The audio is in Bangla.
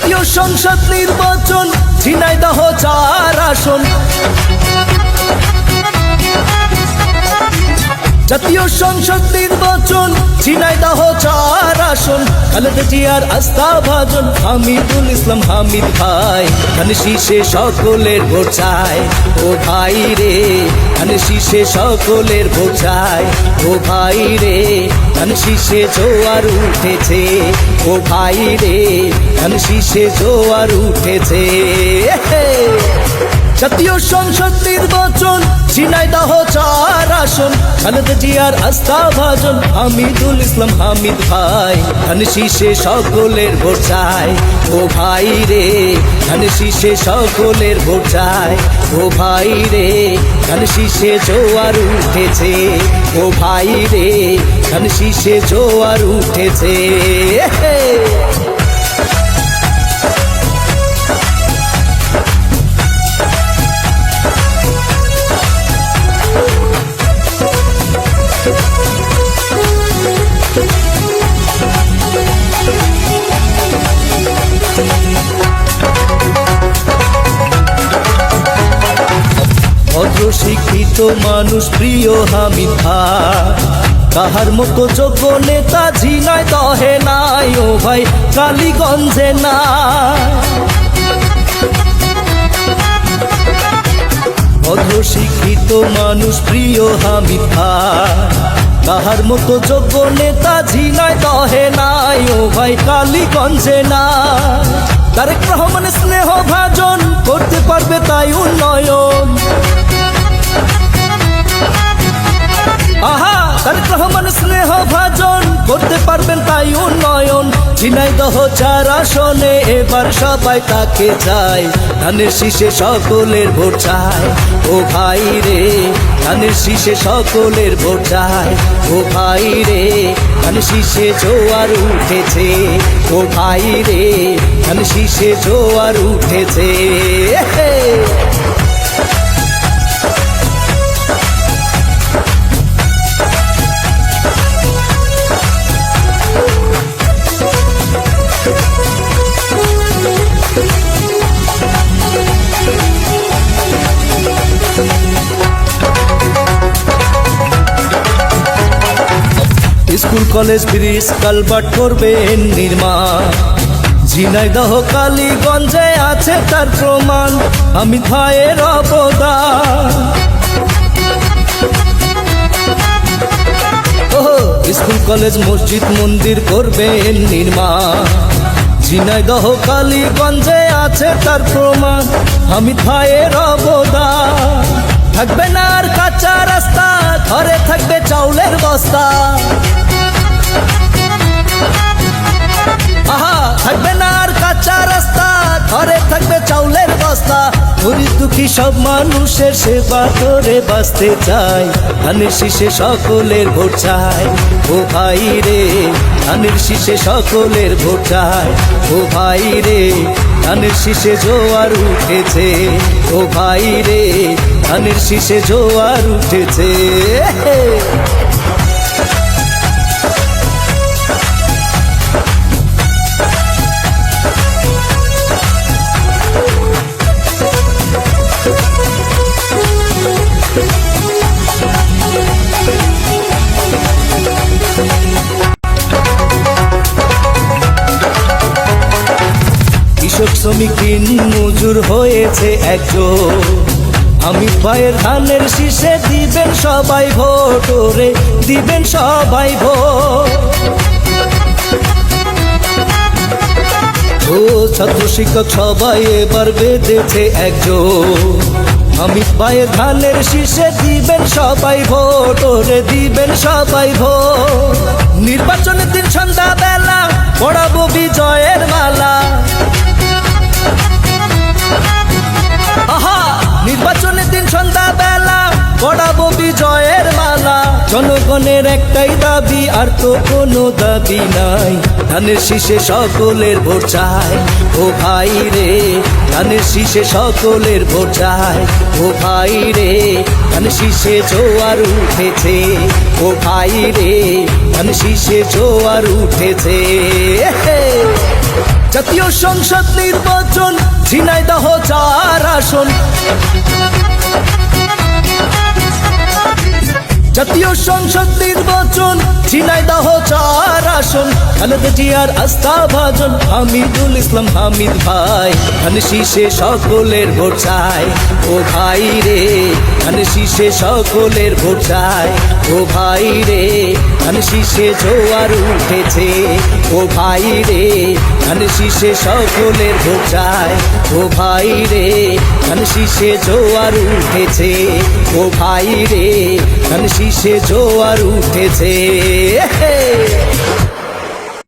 জাতীয় সংসদ নির্বাচন, ঝিনাইদহ 4 আসন। জাতীয় সংসদ নির্বাচন, ঝিনাইদহ 4 আসন। খালেদা জিয়ার আস্থাভাজন হামিদুল ইসলাম হামিদ ভাই। ধান শীষে সকলের ভোট চাই ও ভাই রে, ধান শীষে সকলের ভোট চাই ও ভাই রে। ধান শীষে জোয়ার উঠেছে ও ভাই রে, ধান শীষে জোয়ার উঠেছে। জাতীয় সংসদ নির্বাচন, ঝিনাইদহ 4 আসন। খালেদা জিয়ার আস্থাভাজন হামিদুল ইসলাম হামিদ ভাই। ধান শীষে সকলের ভোট চাই ও ভাই রে, ধান শীষে সকলের ভোট চাই ও ভাই রে। ধান শীষে জোয়ার উঠেছে ও ভাই রে, ধান শীষে জোয়ার উঠেছে। ভদ্র শিক্ষিত মানুষ প্রিয় হামিদ ভাই, তাহার মতো যোগ্য নেতা ঝিনাইদহে নাই ও ভাই, কালীগঞ্জে নাই। ভদ্র শিক্ষিত মানুষ প্রিয় হামিদ ভাই, তাহার মতো যোগ্য নেতা ঝিনাইদহে নাই ও ভাই, কালীগঞ্জে নাই। তারেক রহমান স্নেহ ভাজন করতে পারবে তাই উন্নয়ন। আহা, তারেক রহমান স্নেহ ভাজন করতে পারবেন তাই উন্নয়ন। ঝিনাইদহ 4 আসনে এবার সবাই তাকে চায়। ধানের শীষে সকলের ভোট চায় ও ভাই রে, ধানের শীষে সকলের ভোট চায় ও ভাই রে। ধান শীষে জোয়ার উঠেছে ও ভাই রে, ধান শীষে জোয়ার উঠেছে। স্কুল কলেজ ব্রিজ কালভার্ট করবেন নির্মাণ। ঝিনাইদহ কালীগঞ্জে আছে তার প্রমাণ, হামিদ ভাইয়ের অবদান। স্কুল কলেজ মসজিদ মন্দির করবেন নির্মাণ। ঝিনাইদহ কালীগঞ্জে আছে তার প্রমাণ, হামিদ ভাইয়ের অবদান। থাকবে না আর কাঁচা রাস্তা, ঘরে থাকবে চাউলের বস্তা। আহা, থাকবে না আর কাঁচা রাস্তা, ঘরে থাকবে চাউলের বস্তা। গরিব দুঃখী সব মানুষের সেবা করে বাঁচতে চাই। ধানের শীষে সকলের ভোট চাই ও ভাই রে, ধানের শীষে সকলের ভোট চাই ও ভাই রে। ধানের শীষে জোয়ার উঠেছে ও ভাই রে, ধানের শীষে জোয়ার উঠেছে। কৃষক শ্রমিক দিন মজুর হয়েছে একজন, হামিদ ভাইয়ের ধানের শীষে দিবেন সবাই ভোট রে, দিবেন সবাই ভোট। ও ছাত্র শিক্ষক সবাই এবার বেঁধেছে একজন, হামিদ ভাইয়ের ধানের শীষে দিবেন সবাই ভোট রে, দিবেন সবাই ভোট। নির্বাচনের দিন সন্ধ্যা বেলা পড়াবো বিজয়ের মালা। আহা, নির্বাচনের দিন সন্ধ্যা বেলা পড়াবো বিজয়ের মালা। জনগণের একটাই দাবি, আর তো কোনো দাবি নাই। ধানের শীষে সকলের ভোট চাই ও ভাই রে, ধানের শীষে সকলের ভোট চাই ও ভাই রে। ধান শীষে জোয়ার উঠেছে ও ভাই রে, ধান শীষে জোয়ার উঠেছে। জাতীয় সংসদ নির্বাচন, ঝিনাইদহ 4 আসন। জাতীয় সংসদ নির্বাচন, ঝিনাইদহ 4 আসন। খালেদা জিয়ার আস্থাভাজন হামিদুল ইসলাম হামিদ ভাই, ধান শীষে সকলের ভোট চাই। ও ভাই রে ধান শীষে সকলের ভোট চাই। ও ভাই রে ধান শীষে জোয়ার উঠেছে। ও ভাই রে ধান শীষে সকলের ভোট চাই। ও ভাই রে ধান শীষে জোয়ার উঠেছে। ও ভাই রে ধান শীষে জোয়ার উঠেছে।